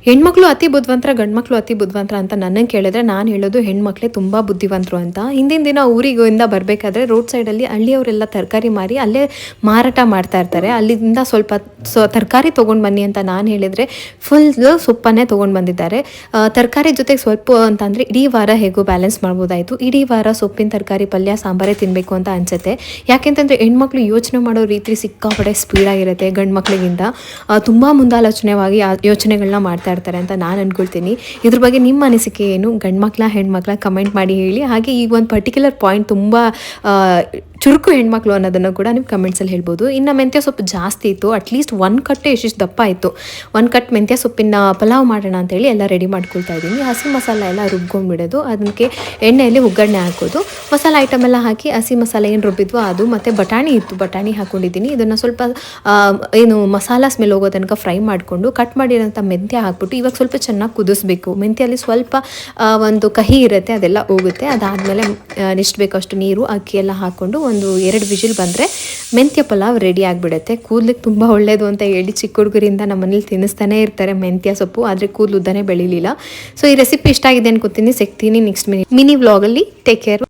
ಹೆಣ್ಮಕ್ಳು ಅತಿ ಬುದ್ಧಿವಂತರ ಗಂಡ್ಮಕ್ಳು ಅತಿ ಬುದ್ಧಿವಂತರ ಅಂತ ನನಗೆ ಕೇಳಿದ್ರೆ ನಾನು ಹೇಳೋದು ಹೆಣ್ಮಕ್ಳೇ ತುಂಬ ಬುದ್ಧಿವಂತರು ಅಂತ. ಹಿಂದಿನ ದಿನ ಊರಿಗಿಂದ ಬರಬೇಕಾದ್ರೆ ರೋಡ್ ಸೈಡಲ್ಲಿ ಹಳ್ಳಿಯವರೆಲ್ಲ ತರಕಾರಿ ಮಾರಿ ಅಲ್ಲೇ ಮಾರಾಟ ಮಾಡ್ತಾ ಇರ್ತಾರೆ. ಅಲ್ಲಿಂದ ಸ್ವಲ್ಪ ತರಕಾರಿ ತೊಗೊಂಡು ಬನ್ನಿ ಅಂತ ನಾನು ಹೇಳಿದರೆ ಫುಲ್ ಸೊಪ್ಪನ್ನೇ ತೊಗೊಂಡು ಬಂದಿದ್ದಾರೆ. ತರಕಾರಿ ಜೊತೆಗೆ ಸ್ವಲ್ಪ ಅಂತಂದರೆ ಇಡೀ ವಾರ ಹೇಗೋ ಬ್ಯಾಲೆನ್ಸ್ ಮಾಡ್ಬೋದಾಯಿತು. ಇಡೀ ವಾರ ಸೊಪ್ಪಿನ ತರಕಾರಿ ಪಲ್ಯ ಸಾಂಬಾರೇ ತಿನ್ನಬೇಕು ಅಂತ ಅನಿಸುತ್ತೆ. ಯಾಕೆಂತಂದರೆ ಹೆಣ್ಮಕ್ಳು ಯೋಚನೆ ಮಾಡೋ ರೀತಿ ಸಿಕ್ಕಾಪಟ್ಟೆ ಸ್ಪೀಡಾಗಿರುತ್ತೆ ಗಂಡು ಮಕ್ಳಿಗಿಂತ. ತುಂಬ ಮುಂದಾಲೋಚನೆವಾಗಿ ಯೋಚನೆಗಳನ್ನ ಮಾಡ್ತಾ ಇರ್ತಾರೆ ಅಂತ ನಾನು ಅಂದ್ಕೊಳ್ತೀನಿ. ಇದ್ರ ಬಗ್ಗೆ ನಿಮ್ಮ ಅನಿಸಿಕೆ ಏನು? ಗಂಡ್ಮಕ್ಳ ಹೆಣ್ಮಕ್ಳ ಕಮೆಂಟ್ ಮಾಡಿ ಹೇಳಿ. ಹಾಗೆ ಈ ಒಂದು ಪರ್ಟಿಕ್ಯುಲರ್ ಪಾಯಿಂಟ್ ತುಂಬ ಚುರುಕು ಹೆಣ್ಮಕ್ಳು ಅನ್ನೋದನ್ನು ಕೂಡ ನೀವು ಕಮೆಂಟ್ಸಲ್ಲಿ ಹೇಳ್ಬೋದು. ಇನ್ನು ಮೆಂತ್ಯ ಸೊಪ್ಪು ಜಾಸ್ತಿ ಇತ್ತು, ಅಟ್ಲೀಸ್ಟ್ ಒಂದು ಕಟ್ಟೆ ಎಷ್ಟಿಷ್ಟು ದಪ್ಪ ಇತ್ತು. ಒಂದು ಕಟ್ ಮೆಂತ್ಯ ಸೊಪ್ಪಿನ ಪಲಾವ್ ಮಾಡೋಣ ಅಂತೇಳಿ ಎಲ್ಲ ರೆಡಿ ಮಾಡ್ಕೊಳ್ತಾ ಇದ್ದೀನಿ. ಹಸಿ ಮಸಾಲ ಎಲ್ಲ ರುಬ್ಕೊಂಡ್ಬಿಡೋದು, ಅದಕ್ಕೆ ಎಣ್ಣೆಯಲ್ಲಿ ಒಗ್ಗರಣೆ ಹಾಕೋದು, ಮಸಾಲೆ ಐಟಮ್ ಎಲ್ಲ ಹಾಕಿ ಹಸಿ ಮಸಾಲೆ ಏನು ರುಬ್ಬಿದ್ವೋ ಅದು, ಮತ್ತು ಬಟಾಣಿ ಇತ್ತು, ಬಟಾಣಿ ಹಾಕ್ಕೊಂಡಿದ್ದೀನಿ. ಇದನ್ನು ಸ್ವಲ್ಪ ಏನು ಮಸಾಲ ಸ್ಮೆಲ್ ಹೋಗೋ ತನಕ ಫ್ರೈ ಮಾಡಿಕೊಂಡು ಕಟ್ ಮಾಡಿರೋಂಥ ಮೆಂತ್ಯ ಹಾಕ್ಬಿಟ್ಟು ಇವಾಗ ಸ್ವಲ್ಪ ಚೆನ್ನಾಗಿ ಕುದಿಸ್ಬೇಕು. ಮೆಂತ್ಯಲ್ಲಿ ಸ್ವಲ್ಪ ಒಂದು ಕಹಿ ಇರುತ್ತೆ, ಅದೆಲ್ಲ ಹೋಗುತ್ತೆ. ಅದಾದಮೇಲೆ ಎಷ್ಟು ಬೇಕಷ್ಟು ನೀರು ಅಕ್ಕಿ ಎಲ್ಲ ಹಾಕ್ಕೊಂಡು ಒಂದು 2 ವಿಜಿಲ್ ಬಂದರೆ ಮೆಂತ್ಯ ಪಲಾವ್ ರೆಡಿ ಆಗಿಬಿಡುತ್ತೆ. ಕೂದಲಿಗೆ ತುಂಬ ಒಳ್ಳೆಯದು ಅಂತ ಹೇಳಿ ಚಿಕ್ಕ ಹುಡುಗರಿಂದ ನಮ್ಮ ಮನೇಲಿ ತಿನ್ನಿಸ್ತಾನೆ ಇರ್ತಾರೆ ಮೆಂತ್ಯ ಸೊಪ್ಪು, ಆದರೆ ಕೂದಲು ಉದ್ದನೇ ಬೆಳೀಲಿಲ್ಲ. ಸೊ ಈ ರೆಸಿಪಿ ಇಷ್ಟ ಆಗಿದೆ ಅನ್ಕೋತೀನಿ. ಸಿಗ್ತೀನಿ ನೆಕ್ಸ್ಟ್ ಮಿನಿ ವ್ಲಾಗಲ್ಲಿ. Take care.